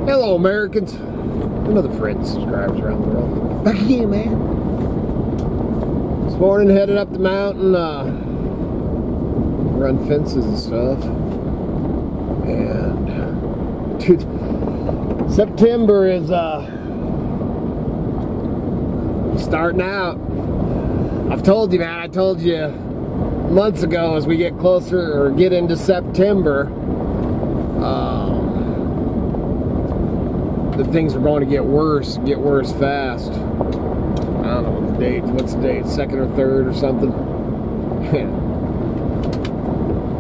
Hello, Americans, and other friends, subscribers around the world. Back again, man. This morning, headed up the mountain, run fences and stuff. And, dude, September is starting out. I've told you, man. I told you months ago, as we get closer or get into September, that things are going to get worse fast. I don't know what the date. What's the date? 2nd or 3rd or something.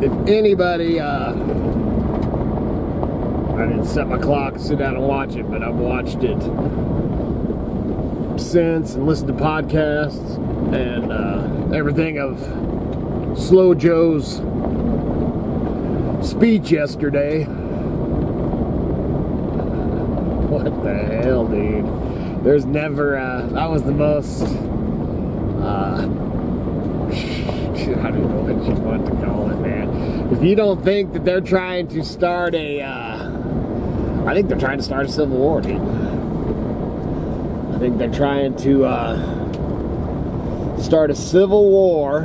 If anybody, I didn't set my clock and sit down and watch it, but I've watched it since and listened to podcasts and everything of Slow Joe's speech yesterday. What the hell, dude? There's never, that was the most, I don't know what you want to call it, man. If you don't think that they're trying to start a, I think they're trying to start a civil war, dude. I think they're trying to start a civil war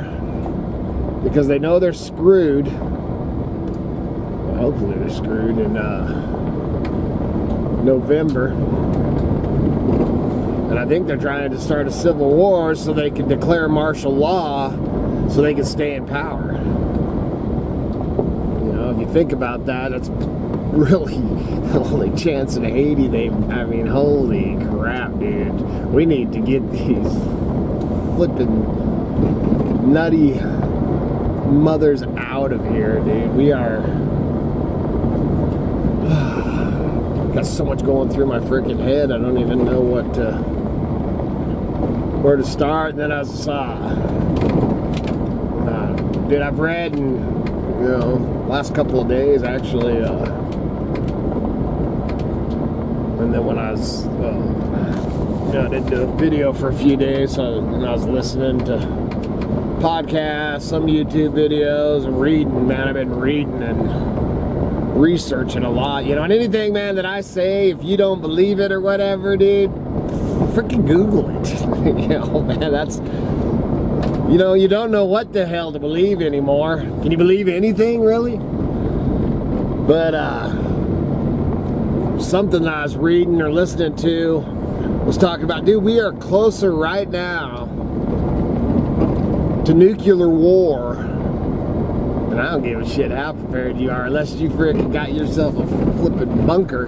because they know they're screwed. Well, hopefully they're screwed in November. And I think they're trying to start a civil war so they can declare martial law so they can stay in power. You know, if you think about that, that's really the only chance in Haiti I mean, holy crap, dude. We need to get these flipping nutty mothers out of here, dude. We are got so much going through my freaking head. I don't even know where to start. And then I saw, dude, I've read, and you know, last couple of days actually. And then when I was, I didn't do a video for a few days, so I was listening to podcasts, some YouTube videos, and reading. Man, I've been reading and researching a lot, you know, and anything, man, that I say, if you don't believe it or whatever, dude, freaking Google it. You know, man, that's, you know, you don't know what the hell to believe anymore. Can you believe anything, really? But, something that I was reading or listening to was talking about, dude, we are closer right now to nuclear war. And I don't give a shit how prepared you are unless you frickin' got yourself a flippin' bunker.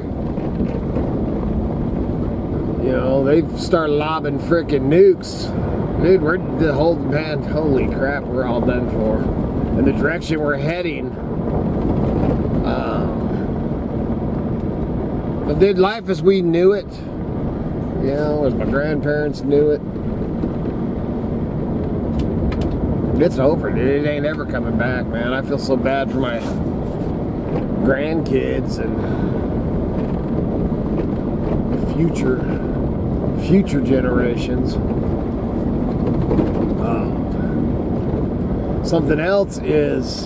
You know, they've started lobbing frickin' nukes. Dude, we're the whole man, holy crap, we're all done for. And the direction we're heading. But dude, life as we knew it, you know, as my grandparents knew it, it's over, dude. It ain't ever coming back, man. I feel so bad for my grandkids and the future generations. Something else is,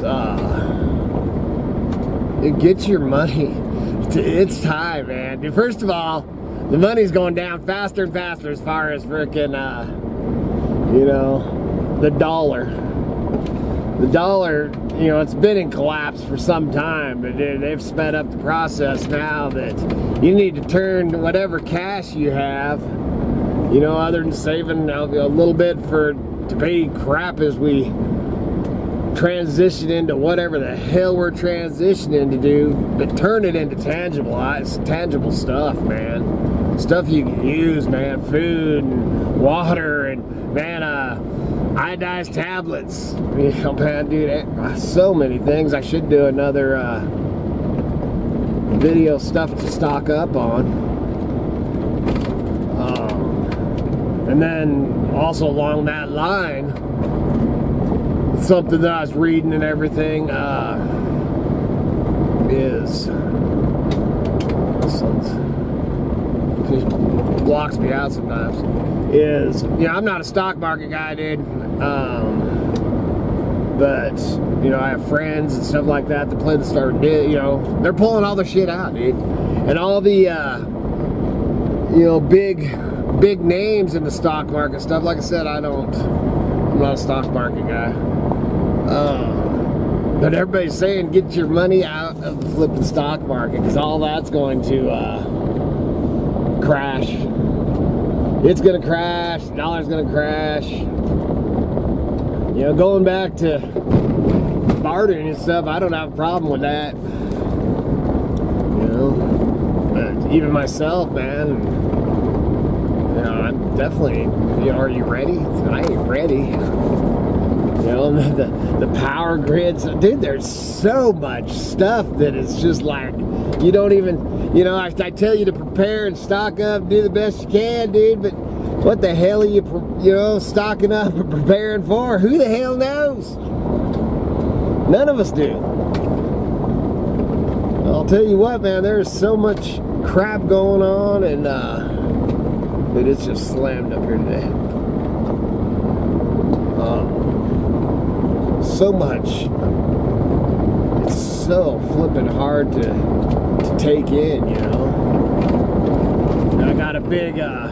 get your money. It's time, man. Dude, first of all, the money's going down faster and faster as far as frickin', you know, the dollar. The dollar, you know, it's been in collapse for some time, but they've sped up the process now that you need to turn whatever cash you have, you know, other than saving a little bit to pay crap as we transition into whatever the hell we're transitioning to do, but turn it into tangible stuff, man. Stuff you can use, man. Food and water and, man, iodized tablets. You know, man, dude, so many things. I should do another video stuff to stock up on. And then also along that line, something that I was reading and everything is just blocks me out sometimes. Is, you know, I'm not a stock market guy, dude. But, you know, I have friends and stuff like that that play the start, you know, they're pulling all their shit out, dude. And all the, you know, big names in the stock market stuff. Like I said, I'm not a stock market guy. But everybody's saying get your money out of the flipping stock market, because all that's going to crash. It's going to crash. The dollar's going to crash. You know, going back to bartering and stuff, I don't have a problem with that. You know, but even myself, man, you know, I'm definitely, you know, are you ready? I ain't ready. You know, the power grids, dude, there's so much stuff that is just like, you don't even, you know, I tell you to prepare and stock up, do the best you can, dude, but what the hell are you, you know, stocking up and preparing for? Who the hell knows? None of us do. I'll tell you what, man, there's so much crap going on, and that it's just slammed up here today. So much. It's so flipping hard to take in, you know. And I got a big, I've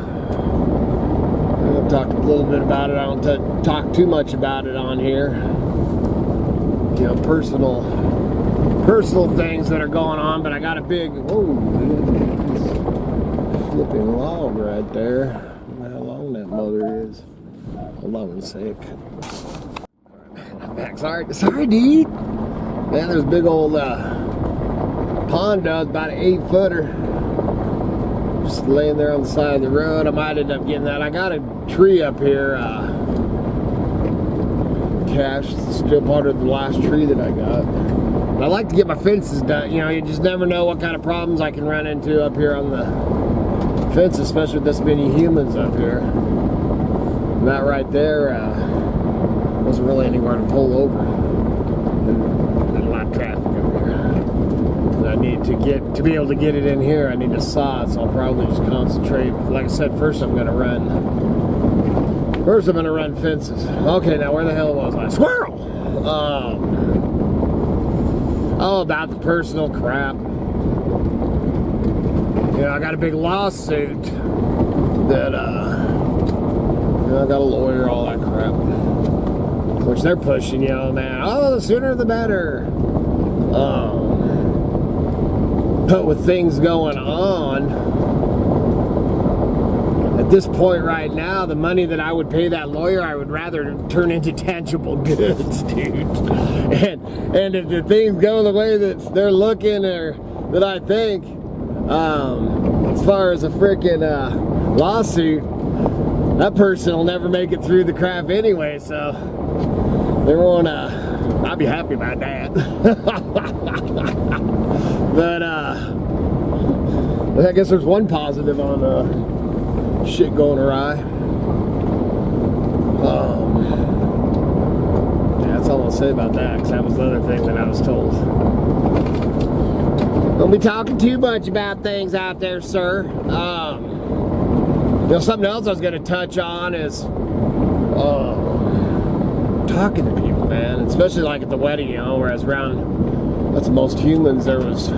talked a little bit about it. I don't talk too much about it on here. You know, personal things that are going on, but I got a big, flipping log right there. I don't know how long that motor is. Hold on a sec. I'm back. Sorry, dude. Man, there's a big old pond down, about an 8-footer. Just laying there on the side of the road. I might end up getting that. I got a tree up here, cached. It's still part of the last tree that I got. And I like to get my fences done. You know, you just never know what kind of problems I can run into up here on the fence, especially with this many humans up here. And that right there wasn't really anywhere to pull over. And there's a lot of traffic up here. And I need to be able to get it in here, I need to saw it, so I'll probably just concentrate. Like I said, first I'm gonna run fences. Okay, now where the hell was I? Squirrel! All about the personal crap. You know, I got a big lawsuit that, you know, I got a lawyer, all that crap. Which they're pushing, you know, man. Oh, the sooner the better. But with things going on, at this point right now, the money that I would pay that lawyer, I would rather turn into tangible goods, dude. And if the things go the way that they're looking, or that I think, as far as a freaking lawsuit, that person will never make it through the crap anyway, so they won't, I'll be happy about that. But I guess there's one positive on shit going awry. Yeah, that's all I'll say about that, because that was the other thing that I was told. Don't be talking too much about things out there, sir. You know, something else I was going to touch on is talking to people, man. Especially like at the wedding, you know, whereas around, that's most humans, there was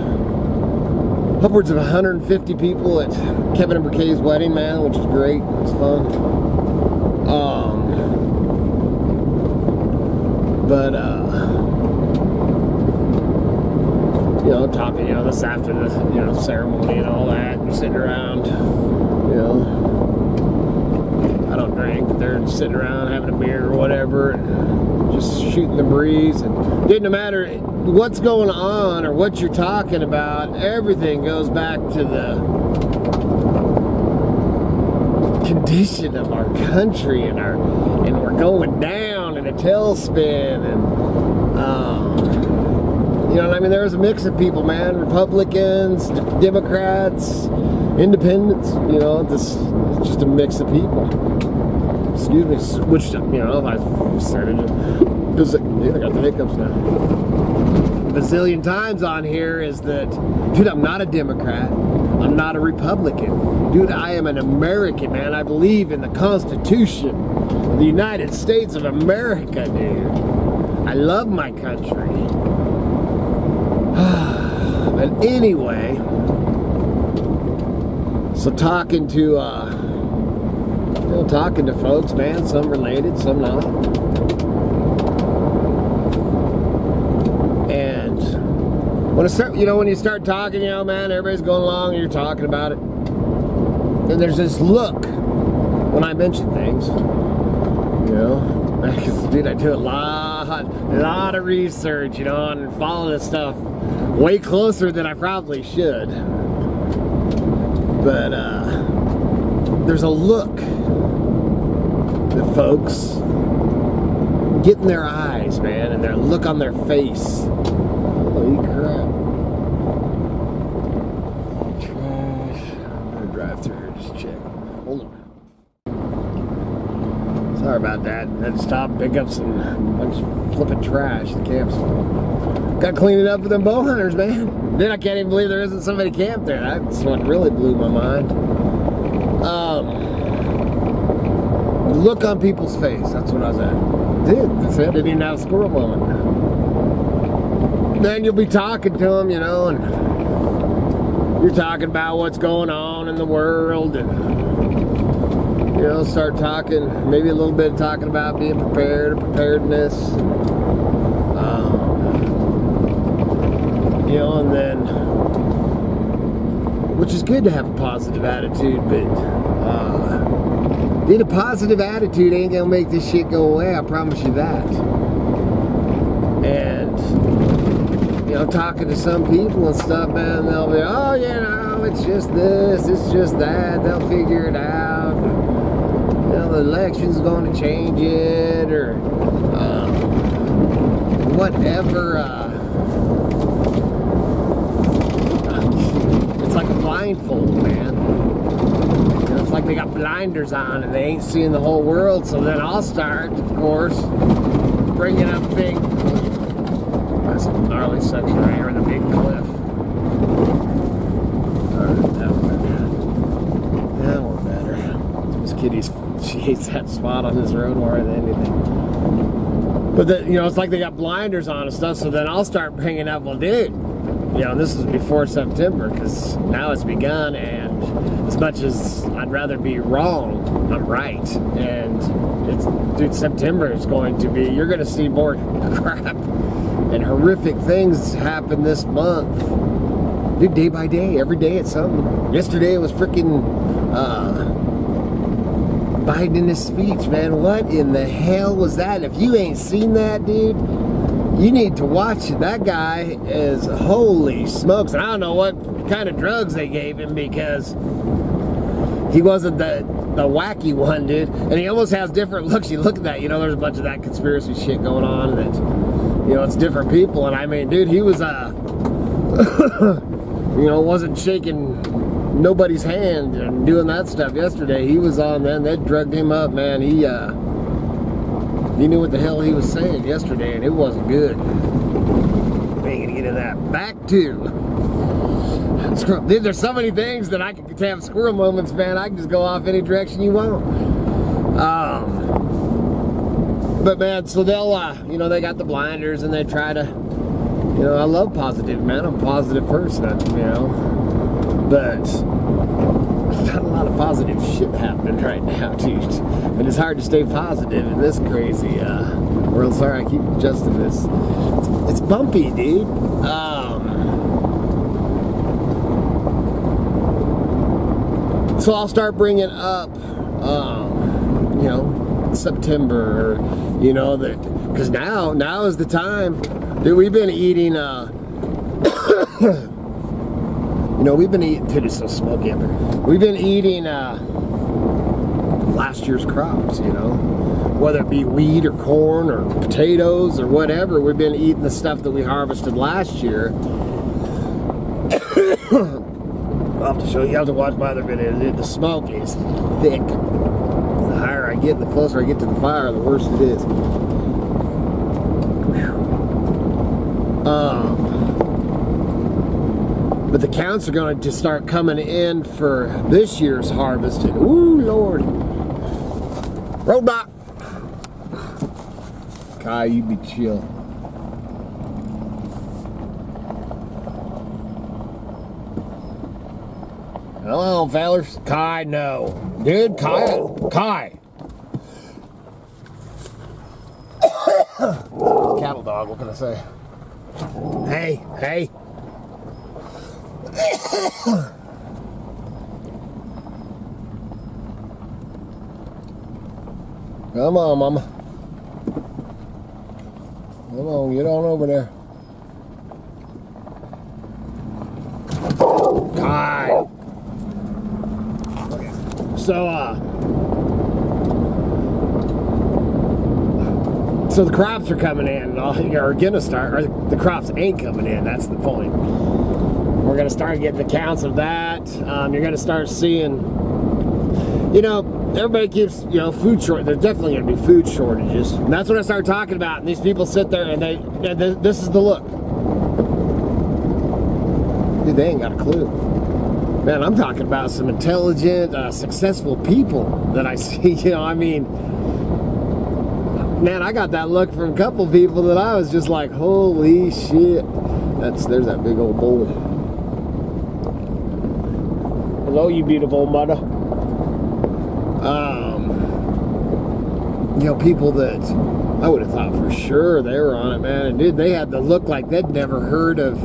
upwards of 150 people at Kevin and Bricay's wedding, man, which was great. It was fun. You know, talking, you know, this after the, you know, ceremony and all that, and sitting around, you know, I don't drink, but they're sitting around having a beer or whatever, and just shooting the breeze. And dude, no matter what's going on or what you're talking about, everything goes back to the condition of our country, and we're going down in a tailspin, and you know what I mean? There was a mix of people, man. Republicans, Democrats, Independents. You know, it's just a mix of people. Excuse me, which, you know, I said it. I got the hiccups now. A bazillion times on here is that, dude, I'm not a Democrat. I'm not a Republican. Dude, I am an American, man. I believe in the Constitution of the United States of America, dude. I love my country. But anyway, So talking to talking to folks, man, some related, some not. And when you start talking, man, everybody's going along and you're talking about it. And there's this look when I mention things, because, dude, I do a lot of research, and follow this stuff way closer than I probably should. But there's a look that folks get in their eyes, man, and their look on their face. Holy crap. Trash. I'm gonna drive through here, just check. Hold on. Sorry about that. I had to stop and pick up some bunch of flipping trash at the campsite. Got to clean it up for them bow hunters, man. Then I can't even believe there isn't somebody camped there. That's what really blew my mind. Look on people's face. That's what I was at. That's it. Didn't even have a squirrel moment. Then you'll be talking to them, and you're talking about what's going on in the world, and start talking, maybe a little bit talking about being prepared, or preparedness. And then, which is good to have a positive attitude, but a positive attitude ain't gonna make this shit go away, I promise you that. And, talking to some people and stuff, man, they'll be, oh, it's just this, it's just that, they'll figure it out. The election's going to change it, or whatever. It's like a blindfold, man. It's like they got blinders on and they ain't seeing the whole world. So then I'll start, of course, bringing up things. That's a gnarly section right here in the big cliff. That one better. This kitty's, she hates that spot on this road more than anything. But it's like they got blinders on and stuff. So then I'll start bringing up, well, dude, this is before September, because now it's begun, and as much as I'd rather be wrong, I'm right. And September is going to be, you're going to see more crap and horrific things happen this month. Dude, day by day, every day it's something. Yesterday it was freaking Biden in his speech, man. What in the hell was that? If you ain't seen that, dude, you need to watch it. That guy is, holy smokes. And I don't know what kind of drugs they gave him, because he wasn't the wacky one, dude. And he almost has different looks. You look at that, there's a bunch of that conspiracy shit going on that, it's different people. And I mean, dude, he was, wasn't shaking nobody's hand and doing that stuff yesterday. He was on, man. They drugged him up, man. He knew what the hell he was saying yesterday, and it wasn't good. We ain't gonna get into that. Back to dude, there's so many things that I can have squirrel moments, man. I can just go off any direction you want. But man, so they'll they got the blinders and they try to, I love positive, man. I'm a positive person, but there's not a lot of positive shit happening right now, dude. And it's hard to stay positive in this crazy world. Sorry, I keep adjusting this. It's bumpy, dude. So I'll start bringing up, September, that, because now is the time. Dude, we've been eating, we've been eating, dude, it's so smoky up here. We've been eating last year's crops, whether it be wheat or corn or potatoes or whatever. We've been eating the stuff that we harvested last year. I'll have to show you. You have to watch my other video. The smoke is thick. The higher I get, the closer I get to the fire, the worse it is. But the counts are going to just start coming in for this year's harvest. And, ooh, Lord. Roadblock. Kai, you be chill. Hello, fellers. Kai, no. Dude, Kai. Cattle dog, what can I say? Hey. Come on, mama. Come on, get on over there. Kai. So the crops are coming in, or gonna start, or the crops ain't coming in, that's the point. We're gonna start getting accounts of that. You're gonna start seeing, everybody keeps, food short. There's definitely gonna be food shortages. And that's what I started talking about. And these people sit there and this is the look. Dude, they ain't got a clue. Man, I'm talking about some intelligent, successful people that I see, man, I got that look from a couple people that I was just like, holy shit. There's that big old bull. Hello, you beautiful mother. People that I would have thought for sure they were on it, man. And dude, they had the look like they'd never heard of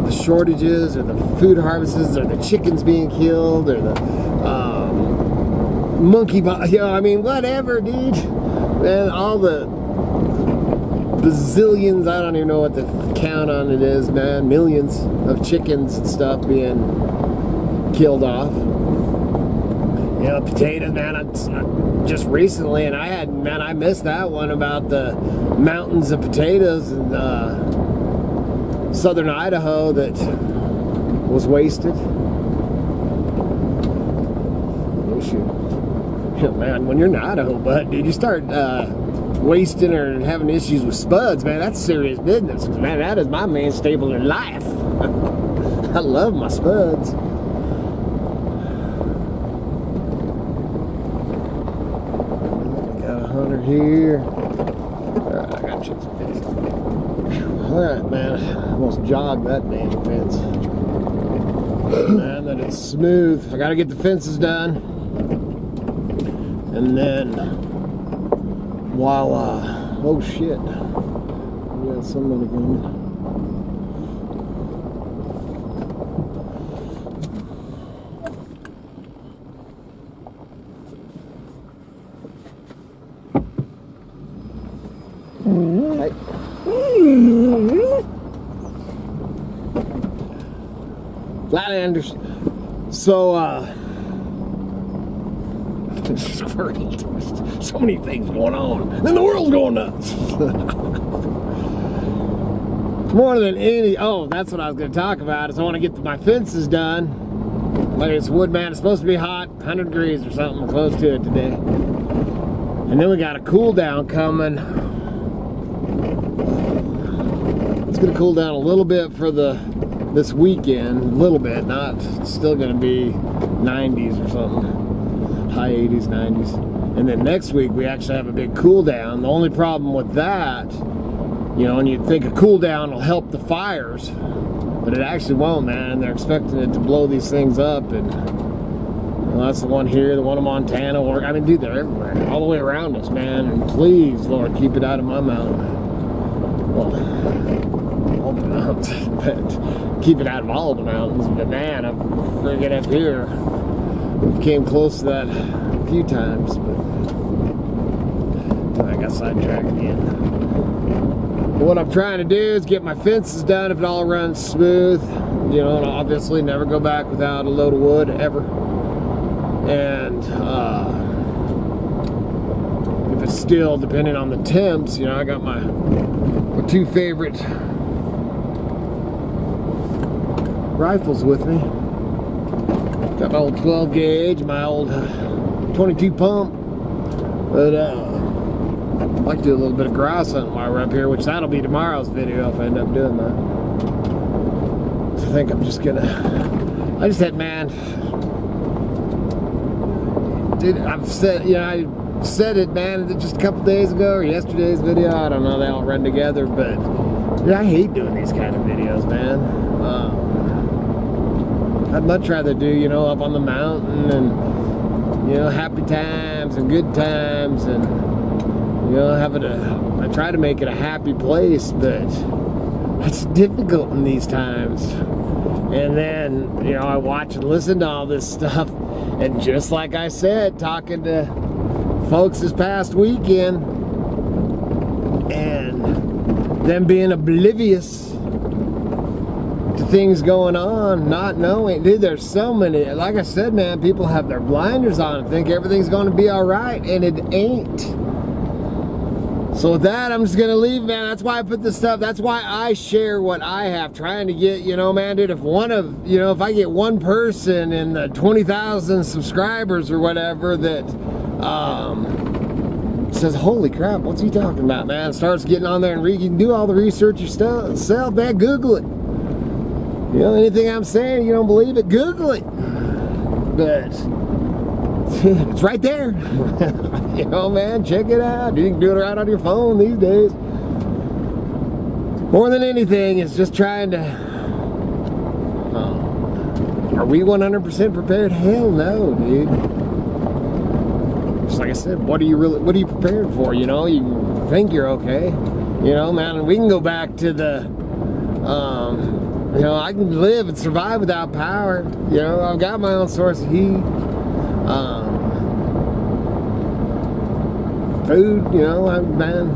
the shortages or the food harvests or the chickens being killed or the monkey, whatever, dude. Man, all the bazillions, I don't even know what the count on it is, man. Millions of chickens and stuff being killed off. Potatoes, man. Just recently, and I missed that one about the mountains of potatoes in southern Idaho that was wasted. Oh, shoot. Man, when you're in Idaho, bud, dude, you start wasting or having issues with spuds, man, that's serious business. Man, that is my main staple in life. I love my spuds. Got a hunter here. Alright, I got chips and fish. Alright, man, I almost jogged that damn fence. Man, that is smooth. I gotta get the fences done. And then, while, oh shit, we got somebody coming. Hey. Flatlanders. So, this is great. So many things going on. And the world's going nuts. More than any... Oh, that's what I was going to talk about. Is I want to get my fences done. Like it's wood, man. It's supposed to be hot. 100 degrees or something close to it today. And then we got a cool down coming. It's going to cool down a little bit for this weekend. A little bit. Not... It's still going to be 90s or something. High 80s, 90s. And then next week we actually have a big cool down. The only problem with that, and you'd think a cool down will help the fires, but it actually won't, man. They're expecting it to blow these things up, and that's the one here, the one in Montana, dude, they're everywhere, all the way around us, man. And please, Lord, keep it out of my mountain. Well, all the mountains, but keep it out of all the mountains. But man, I'm friggin' up here. Came close to that a few times, but I got sidetracked again. But what I'm trying to do is get my fences done if it all runs smooth. And obviously never go back without a load of wood, ever. And if it's still, depending on the temps, I got my two favorite rifles with me. Got my old 12 gauge, my old 22 pump, but I'd like to do a little bit of grouse hunting while we're up here, which that'll be tomorrow's video if I end up doing that. So I think I'm just gonna, man, dude, I said it, man, just a couple days ago or yesterday's video. I don't know, they all run together, but dude, I hate doing these kind of videos, man. I'd much rather do, you know, up on the mountain and, you know, happy times and good times and, you know, I try to make it a happy place, but it's difficult in these times. And then, you know, I watch and listen to all this stuff, and just like I said, talking to folks this past weekend, and them being oblivious to things going on, not knowing. Dude, there's so many, like I said, man, people have their blinders on and think everything's going to be all right, and it ain't. So with that, I'm just gonna leave, man. That's why I put this stuff, that's why I share what I have, trying to get, you know, man, dude, if I get one person in the 20,000 subscribers or whatever that says, holy crap, what's he talking about, man, starts getting on there and you can do all the research yourself, man, Google it. You know, anything I'm saying, you don't believe it, Google it. But it's right there. You know, man, check it out. You can do it right on your phone these days. More than anything, it's just trying to... are we 100% prepared? Hell no, dude. Just like I said, what are you prepared for? You know, you think you're okay. You know, man, and we can go back to the... you know, I can live and survive without power. You know, I've got my own source of heat. Food, you know, I've been,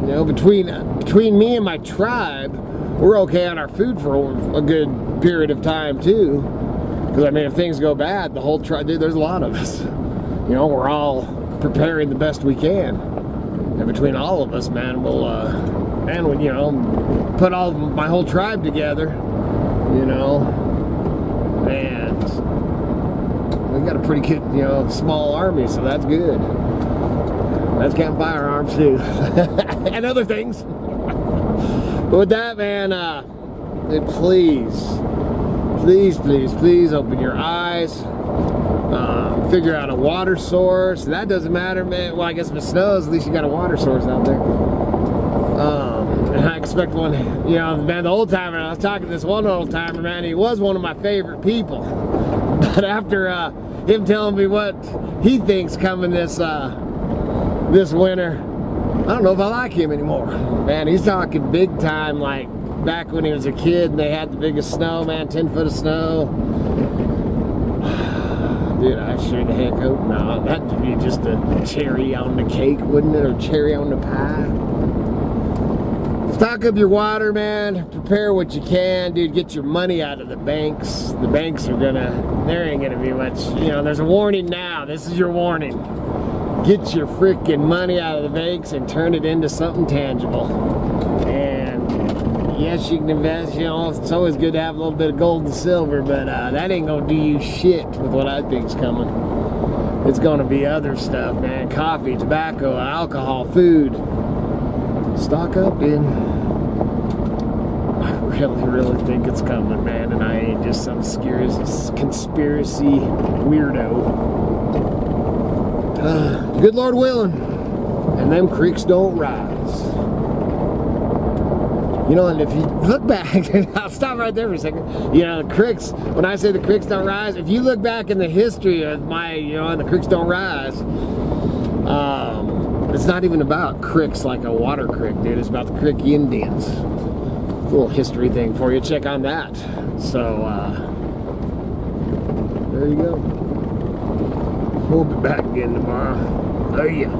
you know, between me and my tribe, we're okay on our food for a good period of time too. Because I mean, if things go bad, the whole tribe, dude, there's a lot of us. You know, we're all preparing the best we can, and between all of us, man, we'll, you know, put my whole tribe together, you know, and we got a pretty good, you know, small army, so that's good. That's counting firearms too, and other things. But with that, man, please open your eyes. Figure out a water source. That doesn't matter, man. Well, I guess if it snows, at least you got a water source out there. And I expect one, you know, man, the old timer, I was talking to this one old timer, man, he was one of my favorite people. But after him telling me what he thinks coming this winter, I don't know if I like him anymore. Man, he's talking big time, like back when he was a kid and they had the biggest snow, man, 10 foot of snow. Dude, I sure the heck hope not. That'd be just a cherry on the cake, wouldn't it? Or cherry on the pie. Stock up your water, man. Prepare what you can, dude. Get your money out of the banks. The banks there ain't gonna be much, you know, there's a warning now. This is your warning. Get your freaking money out of the banks and turn it into something tangible. And yes, you can invest, you know, it's always good to have a little bit of gold and silver, but that ain't gonna do you shit with what I think's coming. It's gonna be other stuff, man. Coffee, tobacco, alcohol, food. Stock up, dude. I really think it's coming, man, and I ain't just some conspiracy weirdo. Good Lord willing, and them creeks don't rise. You know, and if you look back, I'll stop right there for a second. You know, the creeks, when I say the creeks don't rise, if you look back in the history of and the creeks don't rise, it's not even about cricks like a water crick, dude. It's about the Crick Indians. A little history thing for you. Check on that. So, there you go. We'll be back again tomorrow. There you go.